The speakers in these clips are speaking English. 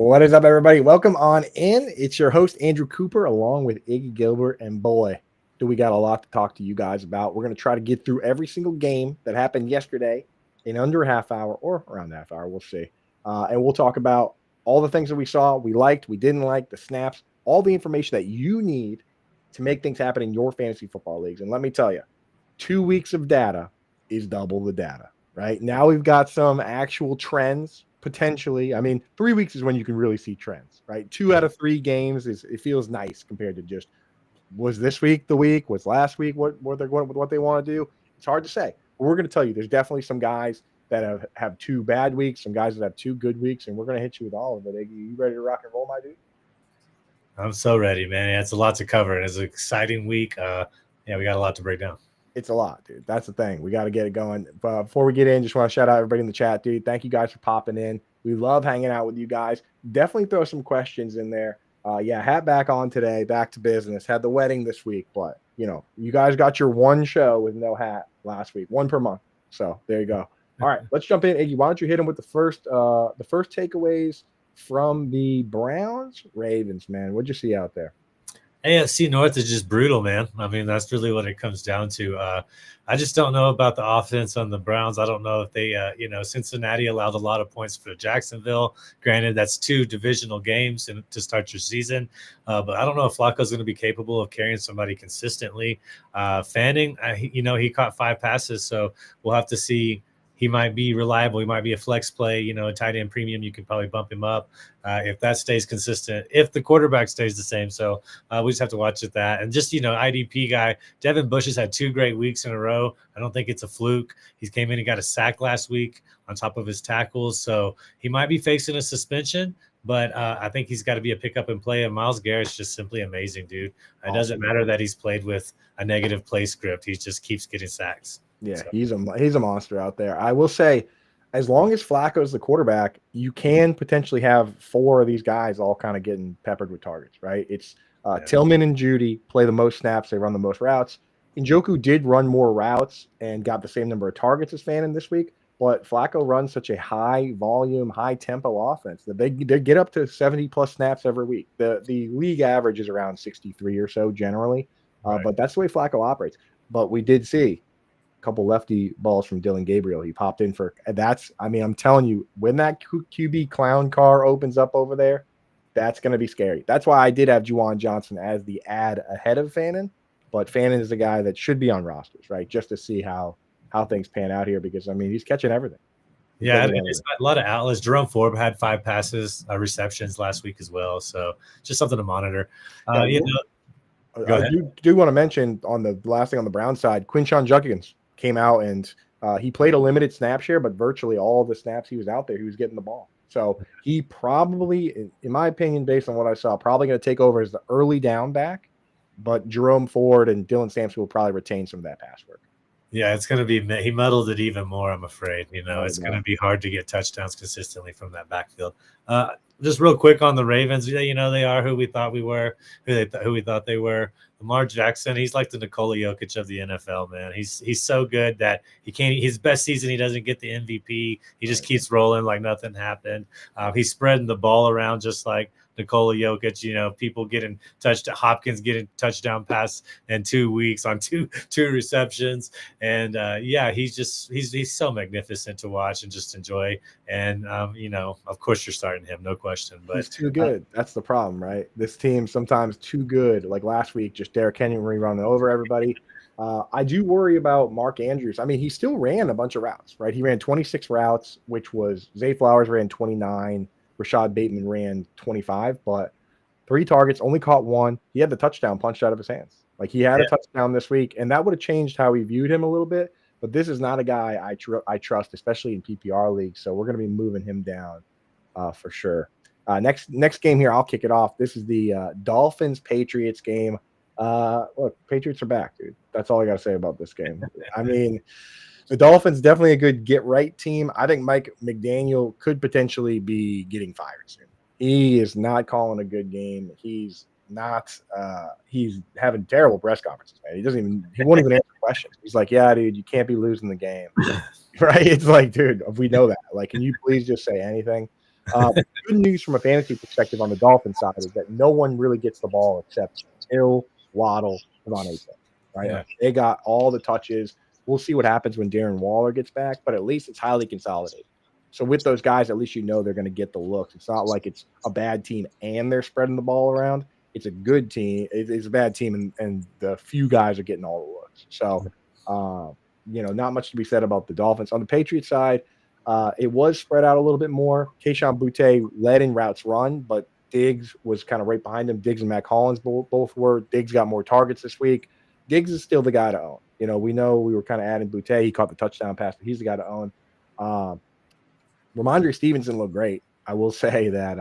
What is up, everybody? Welcome on in. It's your host, Andrew Cooper, along with Iggy Gilbert. And boy, do we got a lot to talk to you guys about. We're going to try to get through every single game that happened yesterday in under a half hour or around a half hour. We'll see. And we'll talk about all the things that we saw, we liked, we didn't like, the snaps, all the information that you need to make things happen in your fantasy football leagues. And let me tell you, 2 weeks of data is double the data, right? Now we've got some actual trends. Potentially, I mean, 3 weeks is when you can really see trends, right? 2 out of 3 games it feels nice compared to just was this week the week, was last week what they're going with what they want to do. It's hard to say. But we're going to tell you there's definitely some guys that have 2 bad weeks, some guys that have 2 good weeks, and we're going to hit you with all of it. Iggy, you ready to rock and roll, my dude? I'm so ready, man. Yeah, it's a lot to cover. It's an exciting week. We got a lot to break down. It's a lot, dude. That's the thing. We got to get it going. But before we get in, just want to shout out everybody in the chat, dude. Thank you guys for popping in. We love hanging out with you guys. Definitely throw some questions in there. Hat back on today. Back to business. Had the wedding this week, but you guys got your one show with no hat last week, one per month. So there you go. All right, let's jump in. Iggy, why don't you hit him with the first takeaways from the Browns Ravens, man? What'd you see out there? AFC North is just brutal, man. I mean, that's really what it comes down to. I just don't know about the offense on the Browns. I don't know if they, Cincinnati allowed a lot of points for Jacksonville. Granted, that's 2 divisional games to start your season. But I don't know if Flacco's going to be capable of carrying somebody consistently. Fanning, he caught 5 passes, so we'll have to see. He might be reliable. He might be a flex play, a tight end premium. You can probably bump him up if that stays consistent, if the quarterback stays the same. So we just have to watch at that. And just, IDP guy, Devin Bush has had 2 great weeks in a row. I don't think it's a fluke. He came in and got a sack last week on top of his tackles. So he might be facing a suspension, but I think he's got to be a pickup and play. And Myles Garrett's just simply amazing, dude. It doesn't matter that he's played with a negative play script. He just keeps getting sacks. Yeah, so he's a monster out there. I will say, as long as Flacco's the quarterback, you can potentially have 4 of these guys all kind of getting peppered with targets, right? It's Tillman and Judy play the most snaps. They run the most routes. Njoku did run more routes and got the same number of targets as Fannin this week, but Flacco runs such a high volume, high tempo offense that they get up to 70+ snaps every week. The league average is around 63 or so generally, right. But that's the way Flacco operates. But we did see couple lefty balls from Dylan Gabriel. He popped in for that's. I mean, I'm telling you, when that QB clown car opens up over there, that's going to be scary. That's why I did have Juwan Johnson as the ad ahead of Fannin, but Fannin is the guy that should be on rosters, right? Just to see how things pan out here, because I mean, he's catching everything. Yeah, and it's a lot of outlets. Jerome Ford had 5 passes, receptions last week as well. So just something to monitor. I do want to mention on the last thing on the Brown side, Quinshon Judkins came out and he played a limited snap share, but virtually all of the snaps he was out there, he was getting the ball. So he probably, in my opinion, based on what I saw, probably going to take over as the early down back, but Jerome Ford and Dylan Sampson will probably retain some of that pass work. Yeah, it's going to be – he muddled it even more, I'm afraid. It's going to be hard to get touchdowns consistently from that backfield. Just real quick on the Ravens, they are who we thought we were, who we thought they were. Lamar Jackson, he's like the Nikola Jokic of the NFL, man. He's so good that he can't. His best season, he doesn't get the MVP. He just keeps rolling like nothing happened. He's spreading the ball around just like Nikola Jokic. People getting Hopkins getting touchdown pass in 2 weeks on two receptions, and he's so magnificent to watch and just enjoy. And of course you're starting him, no question. But he's too good. That's the problem, right? This team sometimes too good. Like last week, just Derrick Henry running over everybody. I do worry about Mark Andrews. I mean, he still ran a bunch of routes, right? He ran 26 routes, which was Zay Flowers ran 29. Rashad Bateman ran 25, but 3 targets, only caught 1. He had the touchdown punched out of his hands. Like he had a touchdown this week, and that would have changed how we viewed him a little bit. But this is not a guy I trust, especially in PPR leagues. So we're going to be moving him down for sure. Next game here, I'll kick it off. This is the Dolphins-Patriots game. Look, Patriots are back, dude. That's all I got to say about this game. I mean, the Dolphins definitely a good get-right team. I think Mike McDaniel could potentially be getting fired soon. He is not calling a good game. He's not he's having terrible press conferences, man. He won't even answer questions. He's like, yeah, dude, you can't be losing the game. Right? It's like, dude, we know that. Like, can you please just say anything? Good news from a fantasy perspective on the Dolphins side is that no one really gets the ball except Hill, Waddle, Devon Achane, right? Yeah. Like they got all the touches. We'll see what happens when Darren Waller gets back, but at least it's highly consolidated. So with those guys, at least you know they're going to get the looks. It's not like it's a bad team and they're spreading the ball around. It's a good team. It's a bad team, and the few guys are getting all the looks. So, uh, not much to be said about the Dolphins. On the Patriots side, it was spread out a little bit more. Kayshon Boutte led in routes run, but Diggs was kind of right behind him. Diggs and Matt Collins both were. Diggs got more targets this week. Diggs is still the guy to own. We know we were kind of adding Boutte. He caught the touchdown pass, but he's the guy to own. Ramondre Stevenson looked great. I will say that,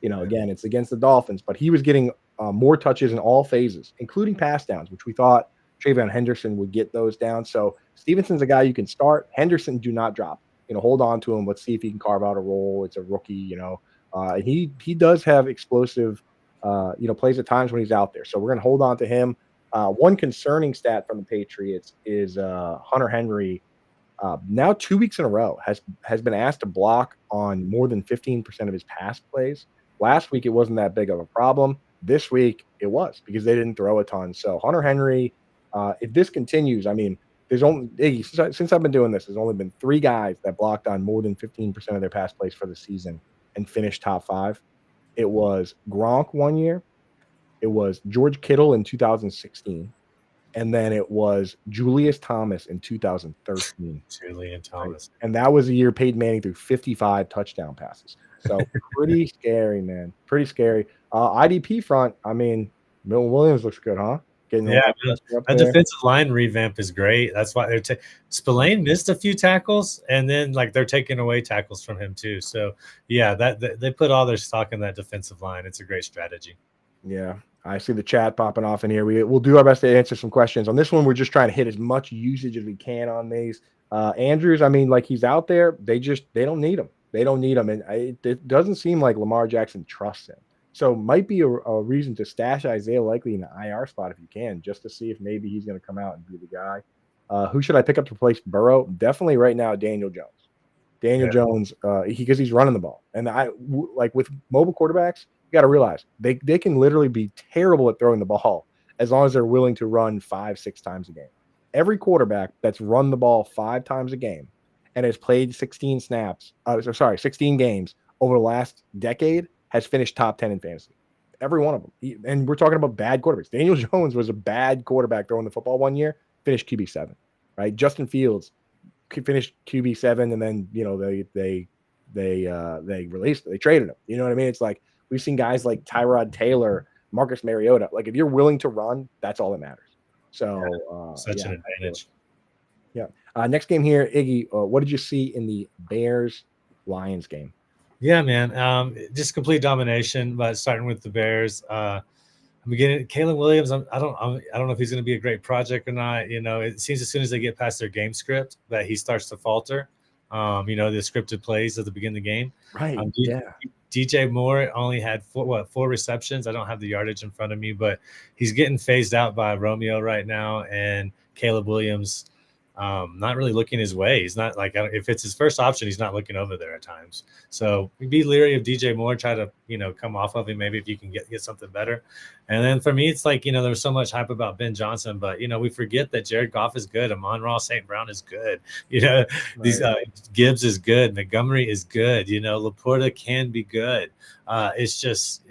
again, it's against the Dolphins, but he was getting more touches in all phases, including pass downs, which we thought Trayvon Henderson would get those down. So Stevenson's a guy you can start. Henderson, do not drop. Hold on to him. Let's see if he can carve out a role. It's a rookie, he does have explosive, plays at times when he's out there. So we're going to hold on to him. One concerning stat from the Patriots is Hunter Henry now 2 weeks in a row has been asked to block on more than 15% of his pass plays. Last week, it wasn't that big of a problem. This week, it was because they didn't throw a ton. So Hunter Henry, if this continues, I mean, there's only since I've been doing this, there's only been 3 guys that blocked on more than 15% of their pass plays for the season and finished top 5. It was Gronk one year. It was George Kittle in 2016. And then it was Julius Thomas in 2013. Julian Right? Thomas. And that was the year Peyton Manning threw 55 touchdown passes. So pretty scary, man. Pretty scary. IDP front, I mean, Milton Williams looks good, huh? Getting Yeah, up that there. defensive line revamp is great. That's why Spillane missed a few tackles, and then they're taking away tackles from him too. So yeah, that they put all their stock in that defensive line. It's a great strategy. Yeah, I see the chat popping off in here. We'll do our best to answer some questions. On this one, we're just trying to hit as much usage as we can on these. Andrews, I mean, he's out there. They don't need him. They don't need him. And it doesn't seem like Lamar Jackson trusts him. So might be a reason to stash Isaiah Likely in the IR spot if you can, just to see if maybe he's going to come out and be the guy. Who should I pick up to replace Burrow? Definitely right now, Daniel Jones. Daniel Jones, because he's running the ball. And with mobile quarterbacks, you got to realize they can literally be terrible at throwing the ball as long as they're willing to run 5-6 times a game. Every quarterback that's run the ball 5 times a game and has played 16 games over the last decade has finished top 10 in fantasy. Every one of them. And we're talking about bad quarterbacks. Daniel Jones was a bad quarterback throwing the football one year, finished QB7, right? Justin Fields finished QB7, and then they traded him. You know what I mean? It's like we've seen guys like Tyrod Taylor, Marcus Mariota. Like if you're willing to run, that's all that matters. So such an advantage. Yeah. Next game here, Iggy. What did you see in the Bears-Lions game? Yeah, man. Just complete domination, but starting with the Bears. I'm beginning. Kalen Williams. I don't know if he's going to be a great project or not. It seems as soon as they get past their game script that he starts to falter. The scripted plays at the beginning of the game. Right. DJ Moore only had 4 receptions. I don't have the yardage in front of me, but he's getting phased out by Romeo right now, and Caleb Williams. Not really looking his way. He's not if it's his first option, he's not looking over there at times. So be leery of DJ Moore. Try to come off of him maybe if you can get something better. And then for me, it's there's so much hype about Ben Johnson, but we forget that Jared Goff is good. Amon-Ra St. Brown is good. These Gibbs is good. Montgomery is good. Laporta can be good. It's just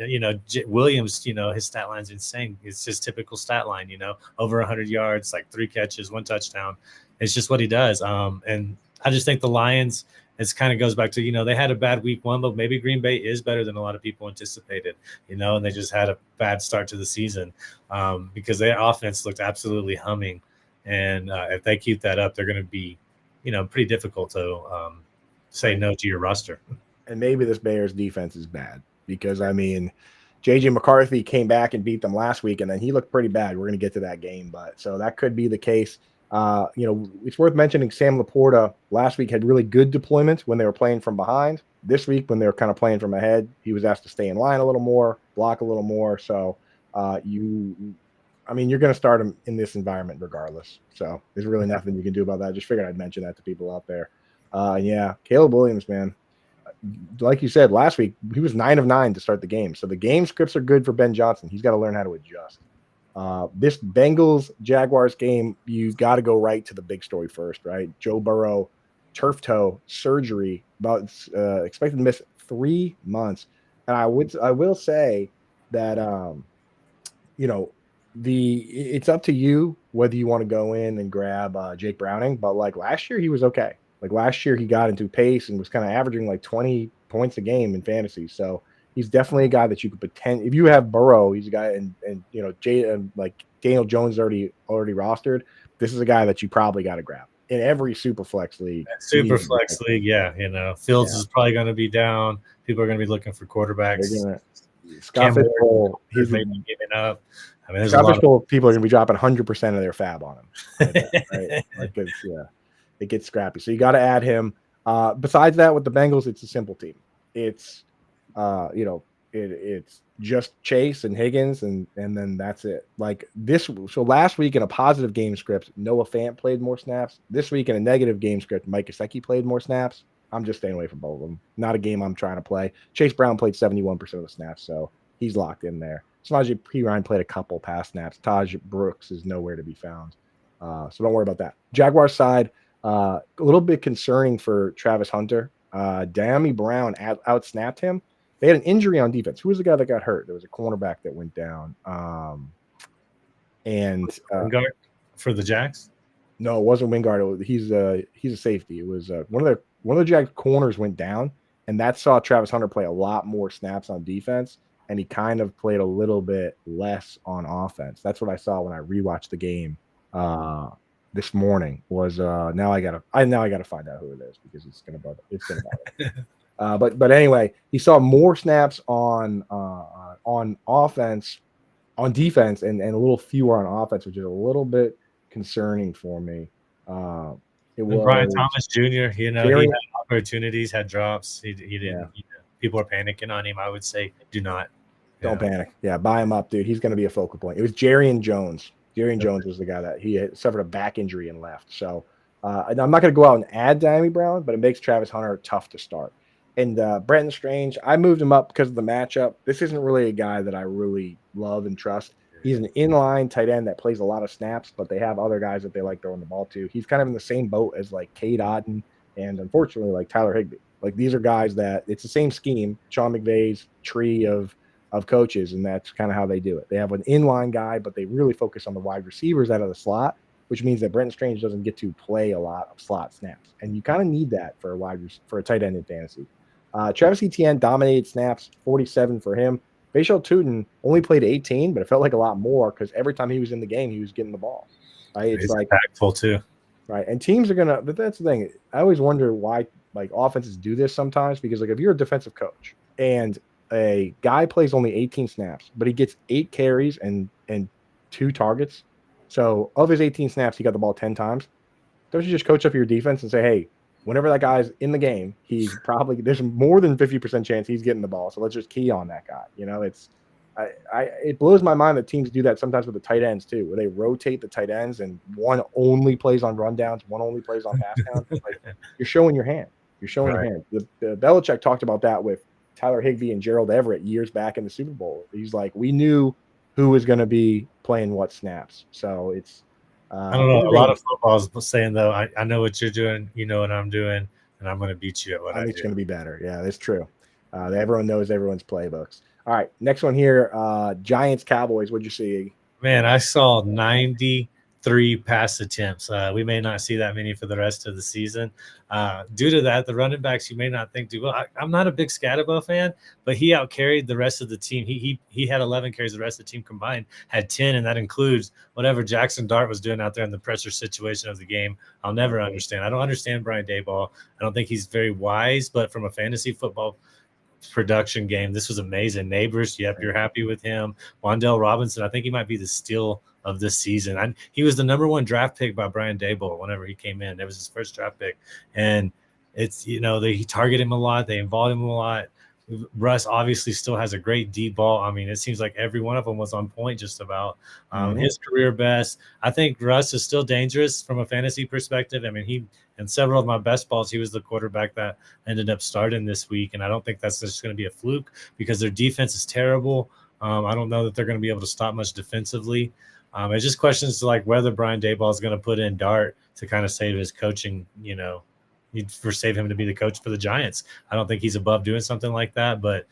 Williams. His stat line's insane. It's just typical stat line. Over 100 yards, 3 catches, 1 touchdown. It's just what he does. And I just think the Lions, it kind of goes back to, they had a bad week 1, but maybe Green Bay is better than a lot of people anticipated, and they just had a bad start to the season because their offense looked absolutely humming. And if they keep that up, they're going to be, pretty difficult to say no to your roster. And maybe this Bears defense is bad because, J.J. McCarthy came back and beat them last week, and then he looked pretty bad. We're going to get to that game, but so that could be the case. It's worth mentioning Sam Laporta last week had really good deployment when they were playing from behind. This week, when they were kind of playing from ahead, he was asked to stay in line a little more, block a little more. So you're going to start him in this environment regardless. So there's really nothing you can do about that. I just figured I'd mention that to people out there. Caleb Williams, man. like you said last week, he was 9 of 9 to start the game. So the game scripts are good for Ben Johnson. He's got to learn how to adjust. This Bengals Jaguars game, you got to go right to the big story first, right? Joe Burrow, turf toe surgery, about expected to miss 3 months. And I will say that it's up to you whether you want to go in and grab Jake Browning. But like last year, he was okay. Like last year, he got into pace and was kind of averaging like 20 points a game in fantasy. So he's definitely a guy that you could pretend. If you have Burrow, he's a guy, and Jay and like Daniel Jones already rostered. This is a guy that you probably got to grab in every super flex league. Super flex league, yeah. Fields is probably going to be down. People are going to be looking for quarterbacks. Scott Fishbowl, he's maybe giving up. I mean, there's Scott a lot Fishbowl, people are going to be dropping 100% of their fab on him. Right? Like it gets scrappy. So you got to add him. Besides that, with the Bengals, it's a simple team. It's it's just Chase and Higgins, and then that's it. Like this. So last week in a positive game script, Noah Fant played more snaps. This week in a negative game script, Mike Gesicki played more snaps. I'm just staying away from both of them. Not a game I'm trying to play. Chase Brown played 71% of the snaps, so he's locked in there. Samaje Perine played a couple pass snaps. Taj Brooks is nowhere to be found. So don't worry about that. Jaguars side, a little bit concerning for Travis Hunter. Diami Brown out-snapped him. They had an injury on defense. Who was the guy that got hurt? There was a cornerback that went down. Wingard for the Jags? No, it wasn't Wingard. He's a safety. It was one of the Jags corners went down, and that saw Travis Hunter play a lot more snaps on defense, and he kind of played a little bit less on offense. That's what I saw when I rewatched the game this morning. Was now I gotta find out who it is because it's gonna bother. But anyway, he saw more snaps on offense, on defense, and a little fewer on offense, which is a little bit concerning for me. It was Brian Thomas Jr. He had opportunities, had drops. He didn't. Yeah. People are panicking on him. I would say, do not. Don't panic. Yeah, buy him up, dude. He's going to be a focal point. It was Jarian Jones. Jarian Jones was the guy that he had suffered a back injury and left. So I'm not going to go out and add Diami Brown, but it makes Travis Hunter tough to start. And Brenton Strange, I moved him up because of the matchup. This isn't really a guy that I really love and trust. He's an inline tight end that plays a lot of snaps, but they have other guys that they like throwing the ball to. He's kind of in the same boat as like Cade Otton and unfortunately like Tyler Higbee. Like these are guys that it's the same scheme, Sean McVay's tree of coaches, and that's kind of how they do it. They have an inline guy, but they really focus on the wide receivers out of the slot, which means that Brenton Strange doesn't get to play a lot of slot snaps. And you kind of need that for a tight end in fantasy. Travis Etienne dominated snaps, 47 for him. Bashal Tootin only played 18, but it felt like a lot more because every time he was in the game, he was getting the ball. Right? It's like impactful too. Right. And teams are gonna, but that's the thing. I always wonder why like offenses do this sometimes, because like if you're a defensive coach and a guy plays only 18 snaps, but he gets 8 carries and 2 targets. So of his 18 snaps, he got the ball 10 times. Don't you just coach up your defense and say, hey, whenever that guy's in the game, he's probably there's more than 50% chance he's getting the ball. So let's just key on that guy. It blows my mind that teams do that sometimes with the tight ends too, where they rotate the tight ends and one only plays on rundowns, one only plays on pass downs. Like, you're showing your hand. You're showing your hand. The Belichick talked about that with Tyler Higbee and Gerald Everett years back in the Super Bowl. He's like, we knew who was going to be playing what snaps. So it's I don't know. A lot of football is saying though, I know what you're doing, you know what I'm doing, and I'm going to beat you at what I do. It's going to be better. Yeah, that's true. Everyone knows everyone's playbooks. All right, next one here. Giants Cowboys. What'd you see? Man, I saw 93 pass attempts. We may not see that many for the rest of the season. Due to that, the running backs you may not think do well. I'm not a big Scatabo fan, but he outcarried the rest of the team. He had 11 carries. The rest of the team combined had 10, and that includes whatever Jackson Dart was doing out there in the pressure situation of the game. I'll never understand. I don't understand Brian Daboll. I don't think he's very wise, but from a fantasy football production game, this was amazing. Neighbors, yep, you're happy with him. Wan'Dale Robinson, I think he might be the steal of this season. He was the number 1 draft pick by Brian Daboll whenever he came in. It was his first draft pick, and it's he targeted him a lot. They involved him a lot. Russ obviously still has a great deep ball. I mean, it seems like every one of them was on point just about. His career best. I think Russ is still dangerous from a fantasy perspective. I mean, he in several of my best balls, he was the quarterback that ended up starting this week, and I don't think that's just going to be a fluke because their defense is terrible. I don't know that they're going to be able to stop much defensively. It's just questions like whether Brian Daboll is going to put in Dart to kind of save his coaching, for save him to be the coach for the Giants. I don't think he's above doing something like that, but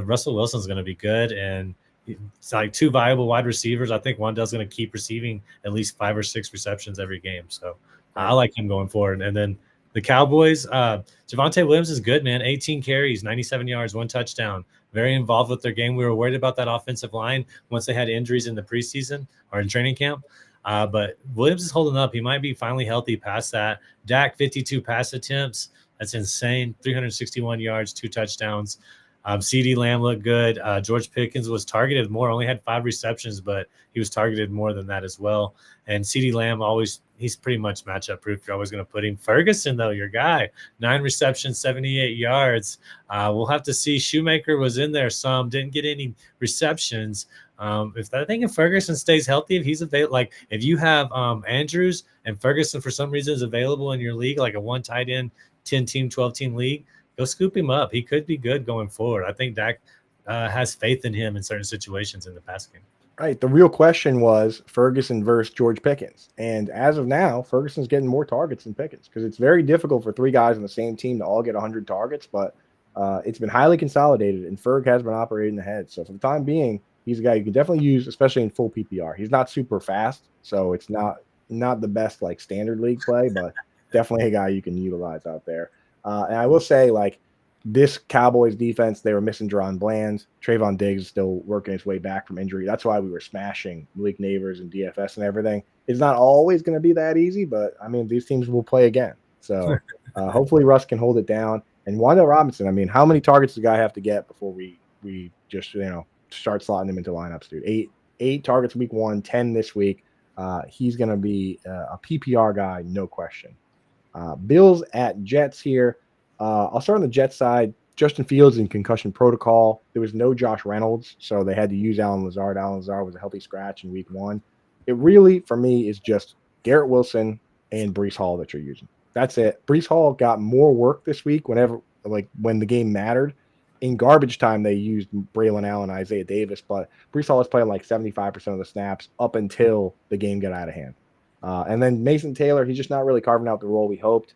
Russell Wilson's going to be good. And it's like two viable wide receivers. I think Wan'Dale's going to keep receiving at least 5 or 6 receptions every game. So I like him going forward. And then the Cowboys, Javonte Williams is good, man. 18 carries, 97 yards, 1 touchdown. Very involved with their game. We were worried about that offensive line once they had injuries in the preseason or in training camp. But Williams is holding up. He might be finally healthy past that. Dak, 52 pass attempts. That's insane. 361 yards, 2 touchdowns. CeeDee Lamb looked good. George Pickens was targeted more, only had 5 receptions, but he was targeted more than that as well. And CeeDee Lamb he's pretty much matchup proof. You're always going to put him. Ferguson, though, your guy, 9 receptions, 78 yards. We'll have to see. Shoemaker was in there some, didn't get any receptions. If Ferguson stays healthy, if he's available, like if you have Andrews and Ferguson for some reason is available in your league, like a 1 tight end, 10-team, 12-team league, go scoop him up. He could be good going forward. I think Dak has faith in him in certain situations in the pass game. Right. The real question was Ferguson versus George Pickens. And as of now, Ferguson's getting more targets than Pickens because it's very difficult for 3 guys on the same team to all get 100 targets. But it's been highly consolidated, and Ferg has been operating ahead. So for the time being, he's a guy you can definitely use, especially in full PPR. He's not super fast, so it's not the best like standard league play, but definitely a guy you can utilize out there. And I will say, like, this Cowboys defense, they were missing Deron Bland. Trayvon Diggs is still working his way back from injury. That's why we were smashing Malik Neighbors and DFS and everything. It's not always going to be that easy, but, I mean, these teams will play again. So hopefully Russ can hold it down. And Wan'Dale Robinson, I mean, how many targets does the guy have to get before we just, start slotting him into lineups, dude? 8 targets week 1, 10 this week. He's going to be a PPR guy, no question. Bills at Jets here. I'll start on the Jets side. Justin Fields in concussion protocol. There was no Josh Reynolds, so they had to use Allen Lazard. Allen Lazard was a healthy scratch in week 1. It really, for me, is just Garrett Wilson and Breece Hall that you're using. That's it. Breece Hall got more work this week when the game mattered. In garbage time, they used Braylon Allen, Isaiah Davis, but Breece Hall was playing like 75% of the snaps up until the game got out of hand. And then Mason Taylor, he's just not really carving out the role we hoped.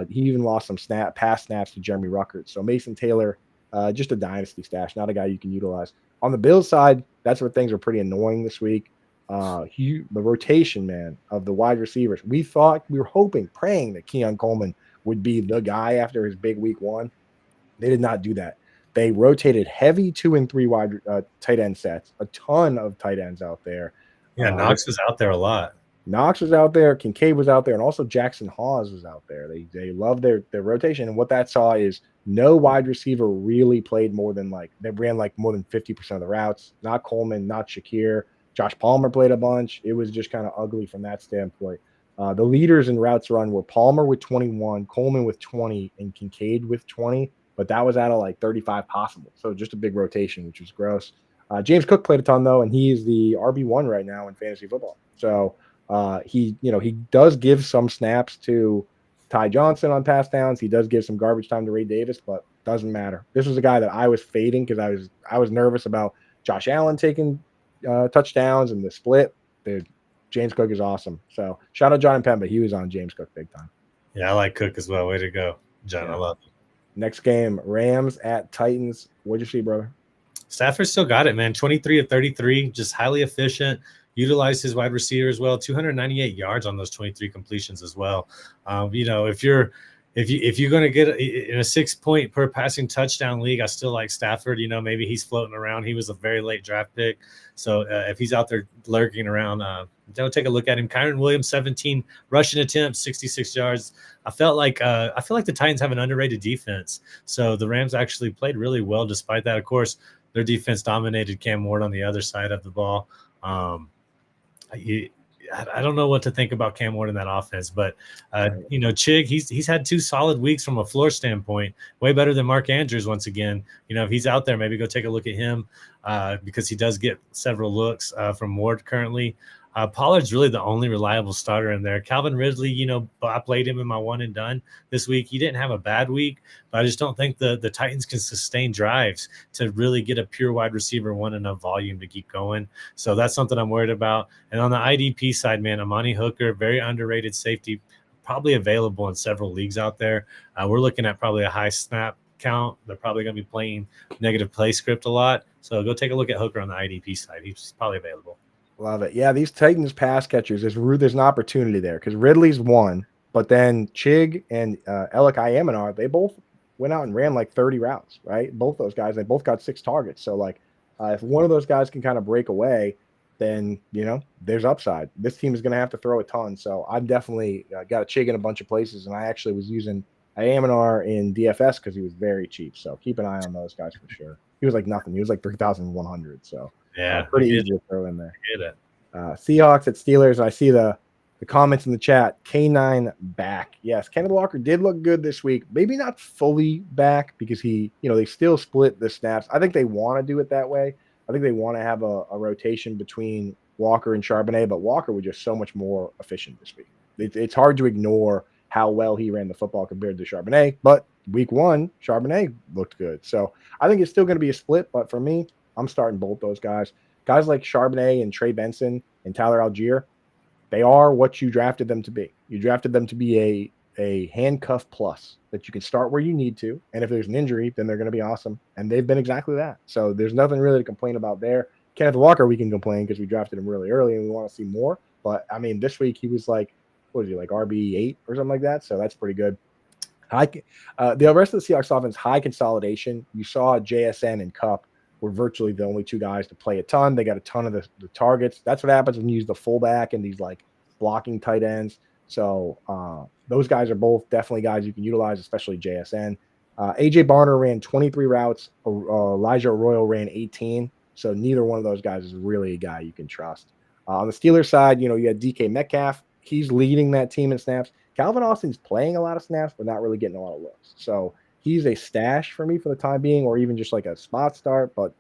He even lost some pass snaps to Jeremy Ruckert. So Mason Taylor, just a dynasty stash, not a guy you can utilize. On the Bills side, that's where things are pretty annoying this week. The rotation, man, of the wide receivers. We were hoping, praying that Keon Coleman would be the guy after his big week 1. They did not do that. They rotated heavy 2 and 3 wide tight end sets, a ton of tight ends out there. Yeah, Knox was out there a lot. Knox was out there, Kincaid was out there, and also Jackson Hawes was out there. They love their rotation, and what that saw is no wide receiver really played more than they ran more than 50% of the routes. Not Coleman, not Shakir. Josh Palmer played a bunch. It was just kind of ugly from that standpoint. The leaders in routes run were Palmer with 21, Coleman with 20, and Kincaid with 20, but that was out of 35 possible. So just a big rotation, which was gross. James Cook played a ton, though, and he is the RB1 right now in fantasy football. So he does give some snaps to Ty Johnson on pass downs. He does give some garbage time to Ray Davis, but doesn't matter. This was a guy that I was fading because I was nervous about Josh Allen taking touchdowns and the split. Dude, James Cook is awesome. So shout out John and Pemba. He was on James Cook big time. Yeah, I like Cook as well. Way to go, John. Yeah. I love it. Next game, Rams at Titans. What'd you see, brother? Stafford still got it, man. 23 of 33, just highly efficient. Utilized his wide receiver as well. 298 yards on those 23 completions as well. If you're going to get in a 6-point per passing touchdown league, I still like Stafford. Maybe he's floating around. He was a very late draft pick, so if he's out there lurking around, don't take a look at him. Kyron Williams, 17 rushing attempts, 66 yards. I feel like the Titans have an underrated defense. So the Rams actually played really well despite that. Of course, their defense dominated Cam Ward on the other side of the ball. I don't know what to think about Cam Ward in that offense, but Right. Chig, he's had 2 solid weeks from a floor standpoint, way better than Mark Andrews. Once again, if he's out there, maybe go take a look at him because he does get several looks from Ward currently. Pollard's really the only reliable starter in there. Calvin Ridley, I played him in my one and done this week. He didn't have a bad week, but I just don't think the Titans can sustain drives to really get a pure wide receiver one enough volume to keep going. So that's something I'm worried about. And on the IDP side, man, Amani Hooker, very underrated safety, probably available in several leagues out there. We're looking at probably a high snap count. They're probably going to be playing negative play script a lot. So go take a look at Hooker on the IDP side. He's probably available. Love it. Yeah, these Titans pass catchers, there's an opportunity there because Ridley's one, but then Chig and Elik Ayamenar, they both went out and ran like 30 routes, right? Both those guys, they both got 6 targets. So like if one of those guys can kind of break away, then there's upside. This team is going to have to throw a ton. So I've definitely got a Chig in a bunch of places, and I actually was using Ayamenar in DFS because he was very cheap. So keep an eye on those guys for sure. He was like nothing. He was like 3,100. So yeah, pretty easy to throw in there. I get it. Seahawks at Steelers. I see the comments in the chat. K9 back. Yes, Kenneth Walker did look good this week. Maybe not fully back because they still split the snaps. I think they want to do it that way. I think they want to have a rotation between Walker and Charbonnet, but Walker was just so much more efficient this week. It's hard to ignore how well he ran the football compared to Charbonnet, but week 1, Charbonnet looked good. So I think it's still going to be a split, but for me, I'm starting both those guys. Guys like Charbonnet and Trey Benson and Tyler Algier, they are what you drafted them to be. You drafted them to be a handcuff plus that you can start where you need to. And if there's an injury, then they're going to be awesome. And they've been exactly that. So there's nothing really to complain about there. Kenneth Walker, we can complain because we drafted him really early and we want to see more. But, I mean, this week he was like, what was he, like RB8 or something like that? So that's pretty good. The rest of the Seahawks offense, high consolidation. You saw JSN and Kupp were virtually the only 2 guys to play a ton. They got a ton of the targets. That's what happens when you use the fullback and these like blocking tight ends. So those guys are both definitely guys you can utilize, especially JSN. AJ Barner ran 23 routes. Elijah Arroyo ran 18. So neither one of those guys is really a guy you can trust. On the Steelers side, you had DK Metcalf. He's leading that team in snaps. Calvin Austin's playing a lot of snaps, but not really getting a lot of looks. So he's a stash for me for the time being, or even just like a spot start, but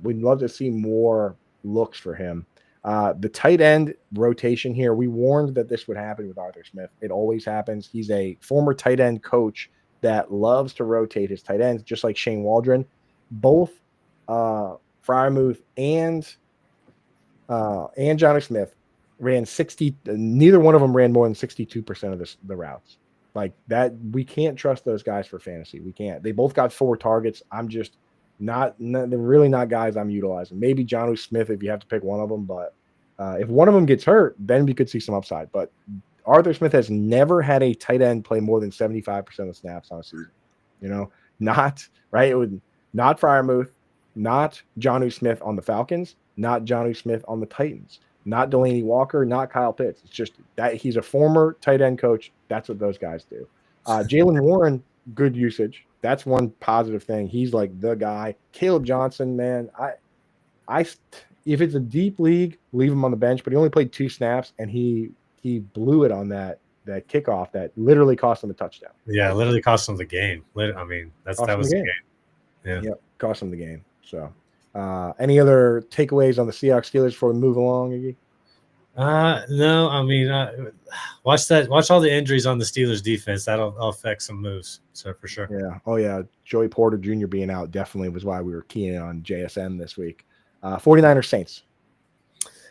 we'd love to see more looks for him. The tight end rotation here, we warned that this would happen with Arthur Smith. It always happens. He's a former tight end coach that loves to rotate his tight ends, just like Shane Waldron. Both Freiermuth and Johnny Smith ran 60. Neither one of them ran more than 62% of the routes. Like that, we can't trust those guys for fantasy. We can't. They both got 4 targets. I'm just not they're really not guys I'm utilizing. Maybe Jonnu Smith if you have to pick one of them, but if one of them gets hurt, then we could see some upside. But Arthur Smith has never had a tight end play more than 75% of snaps on a season. Not right. It would not Freiermuth, not Jonnu Smith on the Falcons, not Jonnu Smith on the Titans, not Delaney Walker, not Kyle Pitts. It's just that he's a former tight end coach. That's what those guys do. Jalen Warren, good usage. That's one positive thing. He's like the guy. Caleb Johnson, man, if it's a deep league, leave him on the bench. But he only played 2 snaps, and he blew it on that kickoff that literally cost him a touchdown. Yeah, literally cost him the game. I mean, that was the game. Yeah, yep, cost him the game. So, any other takeaways on the Seahawks Steelers before we move along, Iggy? No, I mean, watch all the injuries on the Steelers defense. That'll affect some moves. So for sure. Yeah. Oh yeah. Joey Porter Jr. being out definitely was why we were keying on JSN this week. 49ers Saints.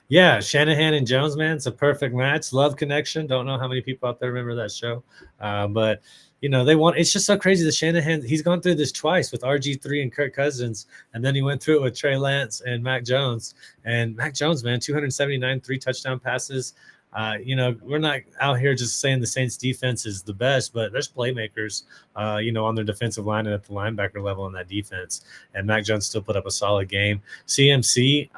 Yeah, Shanahan and Jones, man, it's a perfect match. Love connection. Don't know how many people out there remember that show, but they want. It's just so crazy that Shanahan. He's gone through this twice with RG3 and Kirk Cousins, and then he went through it with Trey Lance and Mac Jones. And Mac Jones, man, 279 3-touchdown passes. We're not out here just saying the Saints defense is the best, but there's playmakers, on their defensive line and at the linebacker level in that defense. And Mac Jones still put up a solid game. CMC,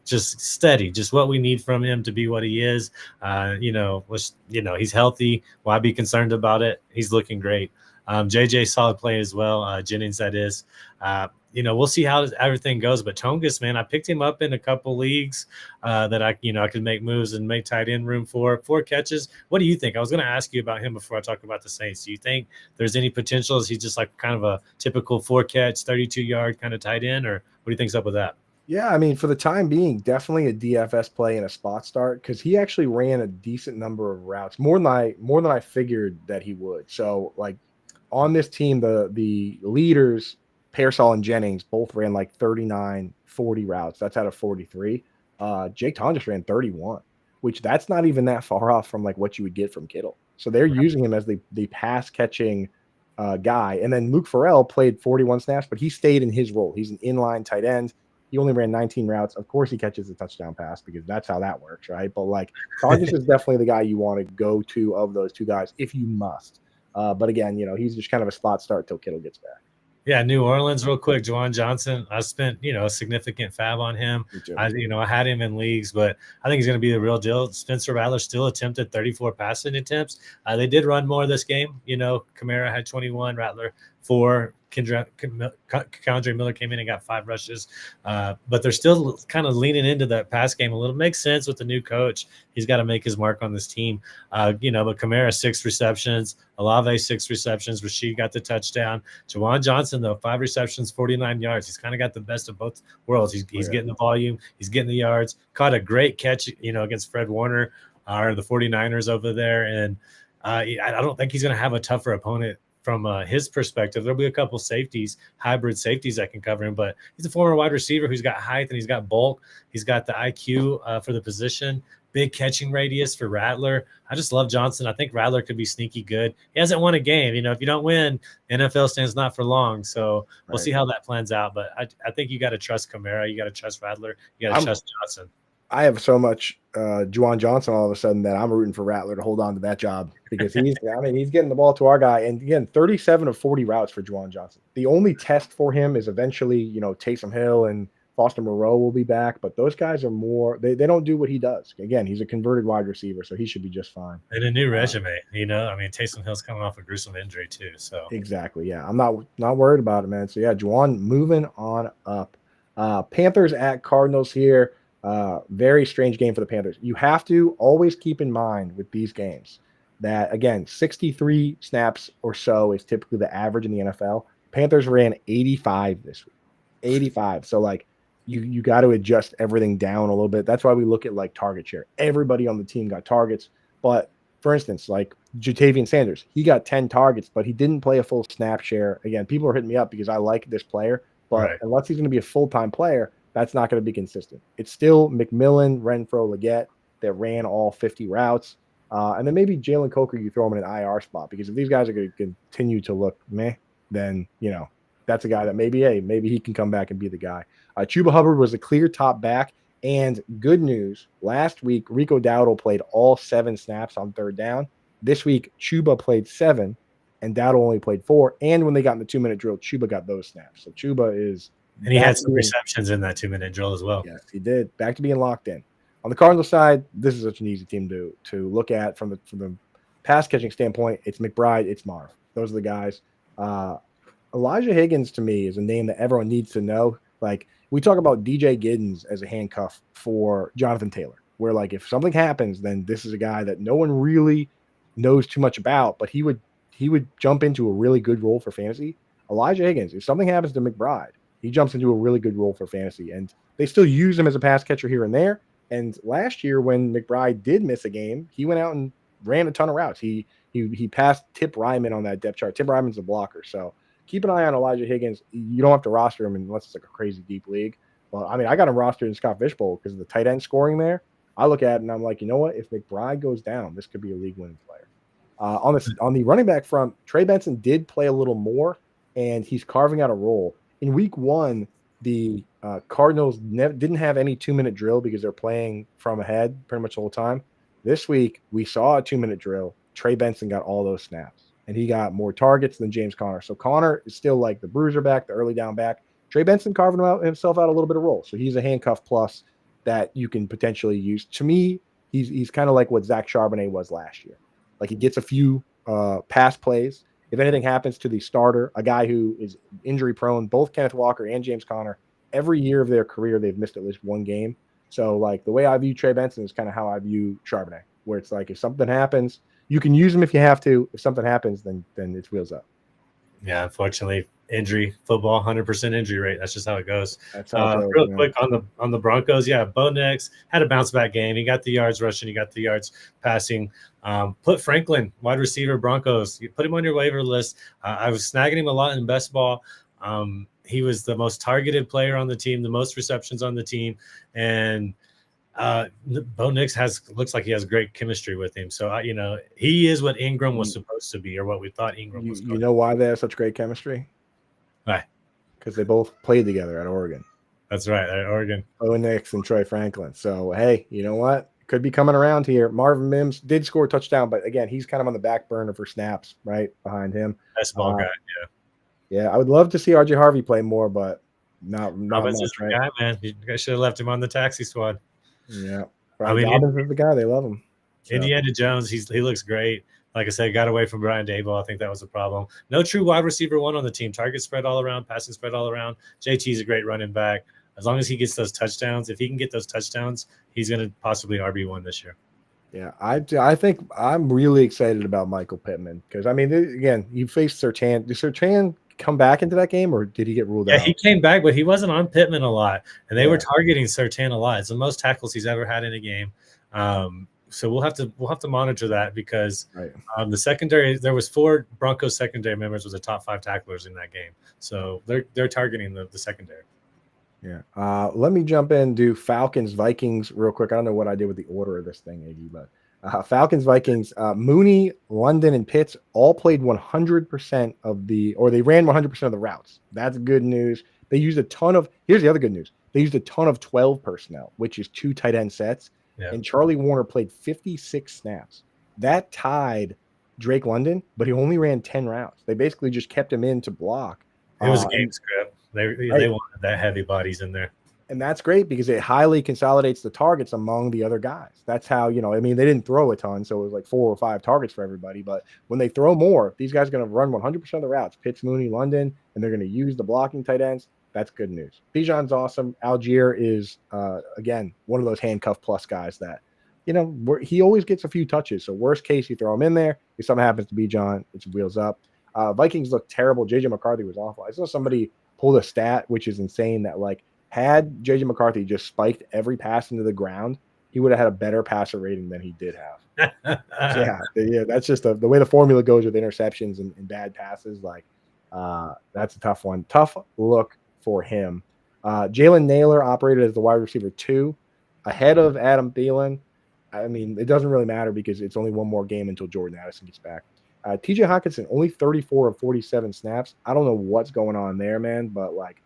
just steady, just what we need from him to be what he is. He's healthy. Why be concerned about it? He's looking great. JJ solid play as well. Jennings, that is. we'll see how everything goes. But Tongus, man, I picked him up in a couple leagues that I could make moves and make tight end room for 4 catches. What do you think? I was going to ask you about him before I talk about the Saints. Do you think there's any potential? Is he just like kind of a typical 4 catch, 32-yard kind of tight end, or what do you think's up with that? Yeah, I mean, for the time being, definitely a DFS play and a spot start because he actually ran a decent number of routes, more than I figured that he would. So, like on this team, the leaders, Pearsall and Jennings, both ran like 39, 40 routes. That's out of 43. Jake Tonjes ran 31, which that's not even that far off from like what you would get from Kittle. So they're using him as the pass catching guy. And then Luke Farrell played 41 snaps, but he stayed in his role. He's an inline tight end. He only ran 19 routes. Of course, he catches a touchdown pass because that's how that works, right? But like, Tonjes is definitely the guy you want to go to of those two guys if you must. But again, he's just kind of a spot start till Kittle gets back. Yeah, New Orleans, real quick. Juwan Johnson, I spent a significant fab on him. Me too. I had him in leagues, but I think he's going to be the real deal. Spencer Rattler still attempted 34 passing attempts. They did run more this game. Kamara had 21, Rattler 4. Kondre Miller came in and got 5 rushes, but they're still kind of leaning into that pass game a little. Makes sense with the new coach. He's got to make his mark on this team, but Kamara 6 receptions, Olave 6 receptions, Rashid got the touchdown. Juwan Johnson though 5 receptions, 49 yards. He's kind of got the best of both worlds. He's getting the volume, he's getting the yards. Caught a great catch, against Fred Warner or the 49ers over there, and I don't think he's going to have a tougher opponent. From his perspective, there'll be a couple safeties, hybrid safeties that can cover him, but he's a former wide receiver who's got height and he's got bulk. He's got the IQ for the position, big catching radius for Rattler. I just love Johnson. I think Rattler could be sneaky good. He hasn't won a game. If you don't win, NFL stands not for long. So we'll see how that plans out. But I think you got to trust Kamara. You got to trust Rattler. You got to trust Johnson. I have so much Juwan Johnson all of a sudden that I'm rooting for Rattler to hold on to that job because he's getting the ball to our guy. And again, 37 of 40 routes for Juwan Johnson. The only test for him is eventually, Taysom Hill and Foster Moreau will be back, but those guys are more, they don't do what he does. Again, he's a converted wide receiver, so he should be just fine. And a new resume, Taysom Hill's coming off a gruesome injury too. So exactly. Yeah. I'm not worried about it, man. So yeah, Juwan moving on up. Panthers at Cardinals here. Very strange game for the Panthers. You have to always keep in mind with these games that, again, 63 snaps or so is typically the average in the NFL. Panthers ran 85 this week. 85. So, like, you got to adjust everything down a little bit. That's why we look at, like, target share. Everybody on the team got targets. But, for instance, like Jatavian Sanders, he got 10 targets, but he didn't play a full snap share. Again, people are hitting me up because I like this player. But unless he's going to be a full-time player, that's not going to be consistent. It's still McMillan, Renfro, Leggett that ran all 50 routes. And then maybe Jalen Coker, you throw him in an IR spot because if these guys are going to continue to look meh, then, that's a guy that maybe he can come back and be the guy. Chuba Hubbard was a clear top back. And good news, last week, Rico Dowdle played all 7 snaps on third down. This week, Chuba played 7 and Dowdle only played 4. And when they got in the 2-minute drill, Chuba got those snaps. So Chuba is... And he had some receptions in that 2-minute drill as well. Yes, he did. Back to being locked in. On the Cardinals side, this is such an easy team to look at from the pass catching standpoint. It's McBride, it's Marv. Those are the guys. Elijah Higgins to me is a name that everyone needs to know. Like we talk about DJ Giddens as a handcuff for Jonathan Taylor, where like if something happens, then this is a guy that no one really knows too much about, but he would jump into a really good role for fantasy. Elijah Higgins, if something happens to McBride, he jumps into a really good role for fantasy, and they still use him as a pass catcher here and there. And last year, when McBride did miss a game, he went out and ran a ton of routes. He passed Tip Ryman on that depth chart. Tip Ryman's a blocker, so keep an eye on Elijah Higgins. You don't have to roster him unless it's like a crazy deep league. Well, I mean, I got him rostered in Scott Fishbowl because of the tight end scoring there. I look at it and I'm like, you know what? If McBride goes down, this could be a league-winning player. On the running back front, Trey Benson did play a little more, and he's carving out a role. In week 1, the Cardinals didn't have any 2-minute drill because they're playing from ahead pretty much the whole time. This week, we saw a 2-minute drill. Trey Benson got all those snaps, and he got more targets than James Conner. So Conner is still like the bruiser back, the early down back. Trey Benson carving himself out a little bit of role. So he's a handcuff plus that you can potentially use. To me, he's kind of like what Zach Charbonnet was last year. Like he gets a few pass plays, if anything happens to the starter, a guy who is injury prone, both Kenneth Walker and James Conner, every year of their career, they've missed at least one game. So, like, the way I view Trey Benson is kind of how I view Charbonnet, where it's like, if something happens, you can use him if you have to. If something happens, then it's wheels up. Yeah, unfortunately, injury football, 100% injury rate. That's just how it goes. That's how it goes, Real man. quick on the Broncos, yeah, Bo Nix had a bounce back game. He got the yards rushing, he got the yards passing. Put Franklin, wide receiver, Broncos. You put him on your waiver list. I was snagging him a lot in best ball. He was the most targeted player on the team, the most receptions on the team, and Bo Nix looks like he has great chemistry with him. So he is what Ingram was supposed to be, or what we thought Ingram was. You know why they have such great chemistry? Why? Because they both played together at Oregon. That's right, at Oregon. Bo Nix and Troy Franklin. So hey, you know what? Could be coming around here. Marvin Mims did score a touchdown, but again, he's kind of on the back burner for snaps, right behind him. Best ball guy, yeah. Yeah, I would love to see RJ Harvey play more, but not Robbins much, is the right? guy, man. You guys should have left him on the taxi squad. Yeah, Robbins is the guy. They love him. So. Indiana Jones, he looks great. Like I said, got away from Brian Daboll. I think that was a problem. No true wide receiver one on the team. Target spread all around, passing spread all around. JT's a great running back. As long as he gets those touchdowns, if he can get those touchdowns, he's going to possibly RB1 this year. Yeah, I think I'm really excited about Michael Pittman because, I mean, again, you faced Surtain. Did Surtain come back into that game, or did he get ruled out? Yeah, he came back, but he wasn't on Pittman a lot, and they were targeting Surtain a lot. It's the most tackles he's ever had in a game. So we'll have to monitor that because the secondary, there was 4 Broncos secondary members was the top 5 tacklers in that game. So they're targeting the secondary. Yeah. Let me jump in, do Falcons Vikings real quick. I don't know what I did with the order of this thing, Iggy, but Falcons Vikings, Mooney, London, and Pitts all played 100% they ran 100% of the routes. That's good news. They used a ton of. Here's the other good news. They used a ton of 12 personnel, which is 2 tight end sets. Yeah. And Charlie Warner played 56 snaps. That tied Drake London, but he only ran 10 routes. They basically just kept him in to block. It was a game script. They wanted that heavy bodies in there. And that's great because it highly consolidates the targets among the other guys. That's how, I mean, they didn't throw a ton, so it was like 4 or 5 targets for everybody. But when they throw more, these guys are going to run 100% of the routes. Pitts, Mooney, London, and they're going to use the blocking tight ends. That's good news. Bijan's awesome. Algier is, again, one of those handcuff plus guys that, he always gets a few touches. So worst case, you throw him in there. If something happens to Bijan, it's wheels up. Vikings look terrible. J.J. McCarthy was awful. I saw somebody pulled a stat, which is insane, that like had J.J. McCarthy just spiked every pass into the ground, he would have had a better passer rating than he did have. Yeah, that's just the way the formula goes with interceptions and bad passes. Like, that's a tough one. Tough look for him. Jalen Naylor operated as the wide receiver 2 ahead of Adam Thielen. I mean, it doesn't really matter because it's only one more game until Jordan Addison gets back. TJ Hawkinson, only 34 of 47 snaps. I don't know what's going on there, man, but like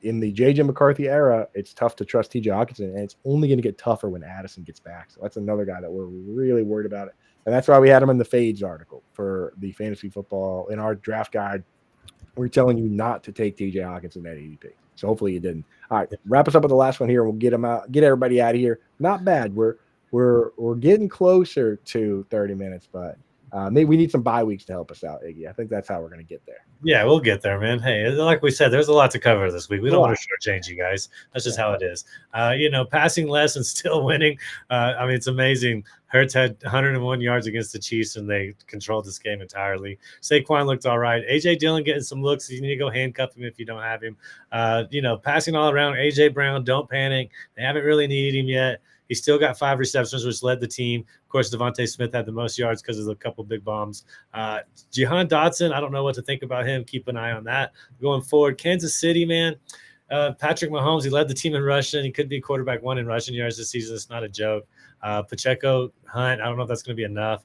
in the JJ McCarthy era, it's tough to trust TJ Hawkinson, and it's only going to get tougher when Addison gets back. So that's another guy that we're really worried about it. And that's why we had him in the fades article for the fantasy football in our draft guide. We're telling you not to take TJ Hawkinson at ADP. So hopefully you didn't. All right, wrap us up with the last one here. We'll get everybody out of here. Not bad. We're getting closer to 30 minutes, but maybe we need some bye weeks to help us out, Iggy. I think that's how we're going to get there. Yeah, we'll get there, man. Hey, like we said, there's a lot to cover this week. We don't want to shortchange you guys. That's just how it is. Passing less and still winning. I mean, it's amazing. Hurts had 101 yards against the Chiefs, and they controlled this game entirely. Saquon looked all right. A.J. Dillon getting some looks. You need to go handcuff him if you don't have him. Passing all around. A.J. Brown, don't panic. They haven't really needed him yet. He still got 5 receptions, which led the team. Of course, Devontae Smith had the most yards because of a couple big bombs. Jahan Dotson, I don't know what to think about him. Keep an eye on that. Going forward, Kansas City, man. Patrick Mahomes, he led the team in rushing. He could be quarterback 1 in rushing yards this season. It's not a joke. Pacheco, Hunt, I don't know if that's going to be enough.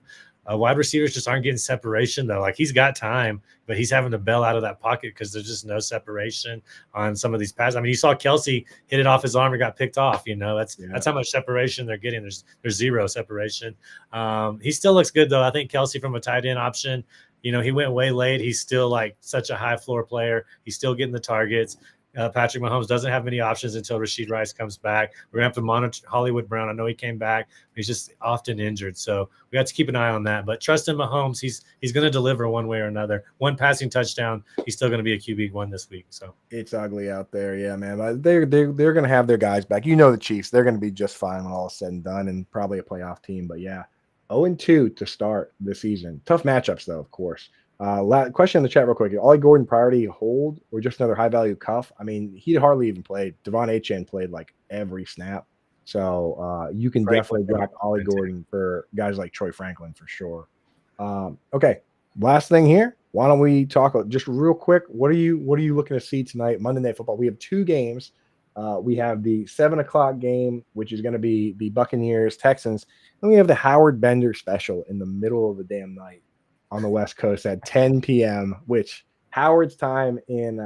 Wide receivers just aren't getting separation, though. Like, he's got time, but he's having to bail out of that pocket because there's just no separation on some of these passes. I mean, you saw Kelsey hit it off his arm and got picked off. That's how much separation they're getting. There's zero separation. He still looks good, though. I think Kelsey from a tight end option, he went way late. He's still like such a high floor player. He's still getting the targets. Patrick Mahomes doesn't have many options until Rashid Rice comes back. We're going to have to monitor Hollywood Brown. I know he came back. He's just often injured. So we have to keep an eye on that. But trust in Mahomes. He's going to deliver one way or another. One passing touchdown. He's still going to be a QB1 this week. So it's ugly out there. Yeah, man. But they're going to have their guys back. You know the Chiefs. They're going to be just fine when all is said and done, and probably a playoff team. But yeah, 0-2 to start the season. Tough matchups, though, of course. Question in the chat real quick. Ollie Gordon priority hold or just another high value cuff? I mean, he hardly even played. Devon Achane played like every snap. So you can definitely drop Ollie Gordon for guys like Troy Franklin for sure. Okay. Last thing here. Why don't we talk just real quick? What are you looking to see tonight? Monday Night Football. We have two games. We have the 7:00 game, which is going to be the Buccaneers Texans. Then we have the Howard Bender special in the middle of the damn night on the West Coast at 10 p.m., which Howard's time in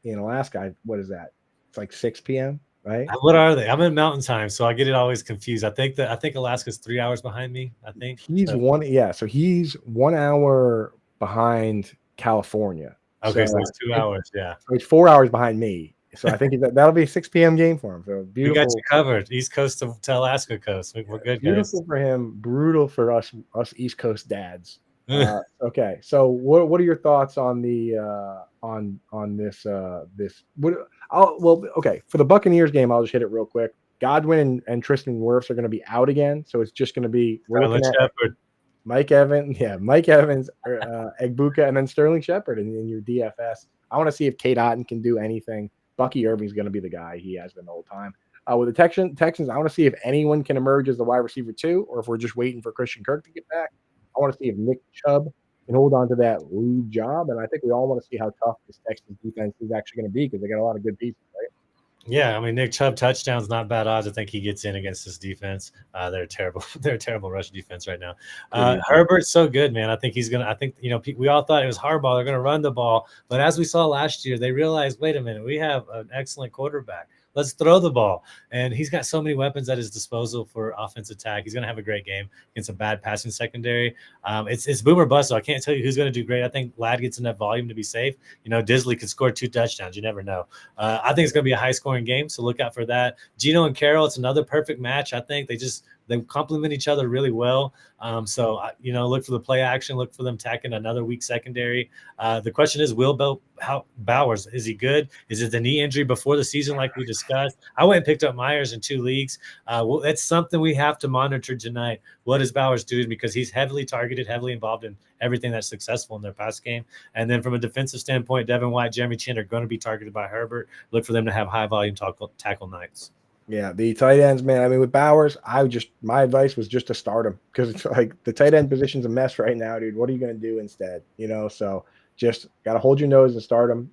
Alaska, what is that? It's like 6 p.m., right? What are they? I'm in Mountain Time, so I get it always confused. I think Alaska's 3 hours behind me. I think he's so he's 1 hour behind California. Okay, so it's 2 hours. Yeah, so it's 4 hours behind me. So I think that'll be a 6 p.m. game for him. So beautiful. We got you covered, East Coast to Alaska coast. We're good, beautiful guys. For him, brutal for us East Coast dads. Okay, so what are your thoughts on the on this okay, for the Buccaneers game, I'll just hit it real quick. Godwin and Tristan Wirfs are going to be out again, so it's just going to be we're looking at Shepard. Mike Evans, Egbuka, and then Sterling Shepard in your DFS. I want to see if Kate Otten can do anything. Bucky Irving's going to be the guy. He has been the whole time. With the Texans, I want to see if anyone can emerge as the wide receiver too, or if we're just waiting for Christian Kirk to get back. I want to see if Nick Chubb can hold on to that lead job, and I think we all want to see how tough this Texans defense is actually going to be because they got a lot of good pieces, right? Yeah, I mean Nick Chubb touchdowns, not bad odds. I think he gets in against this defense. They're terrible. They're a terrible rush defense right now. Herbert's so good, man. I think he's gonna. I think we all thought it was Harbaugh. They're gonna run the ball, but as we saw last year, they realized, wait a minute, we have an excellent quarterback. Let's throw the ball. And he's got so many weapons at his disposal for offensive attack. He's going to have a great game against a bad passing secondary. It's boom or bust, so I can't tell you who's going to do great. I think Ladd gets enough volume to be safe. Disley could score 2 touchdowns. You never know. I think it's going to be a high-scoring game, so look out for that. Geno and Carroll, it's another perfect match. I think they complement each other really well. Look for the play action. Look for them attacking another weak secondary. The question is, how Bowers, is he good? Is it the knee injury before the season like we discussed? I went and picked up Myers in 2 leagues. That's something we have to monitor tonight. What does Bowers do? Because he's heavily targeted, heavily involved in everything that's successful in their pass game. And then from a defensive standpoint, Devin White, Jeremy Chin are going to be targeted by Herbert. Look for them to have high-volume tackle nights. Yeah, the tight ends, man. I mean, with Bowers, my advice was just to start him because it's like the tight end position's a mess right now, dude. What are you going to do instead? So just got to hold your nose and start him.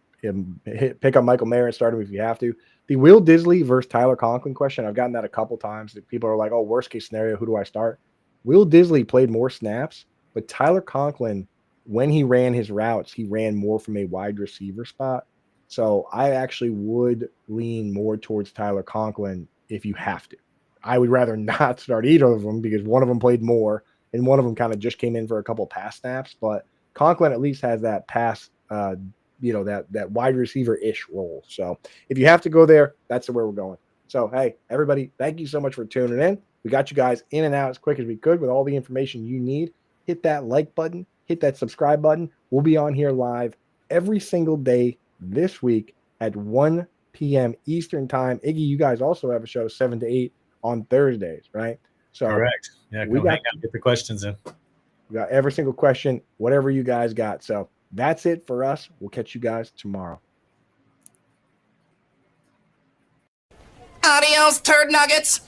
Pick up Michael Mayer and start him if you have to. The Will Disley versus Tyler Conklin question, I've gotten that a couple times. People are like, oh, worst case scenario, who do I start? Will Disley played more snaps, but Tyler Conklin, when he ran his routes, he ran more from a wide receiver spot. So I actually would lean more towards Tyler Conklin if you have to. I would rather not start either of them because one of them played more and one of them kind of just came in for a couple pass snaps. But Conklin at least has that pass, that wide receiver-ish role. So if you have to go there, that's where we're going. So, hey, everybody, thank you so much for tuning in. We got you guys in and out as quick as we could with all the information you need. Hit that like button. Hit that subscribe button. We'll be on here live every single day this week at 1 p.m. Eastern time. Iggy, you guys also have a show 7 to 8 on Thursdays, right? So correct. Yeah, we got to get the questions in. We got every single question, whatever you guys got. So that's it for us. We'll catch you guys tomorrow. Adios, turd nuggets.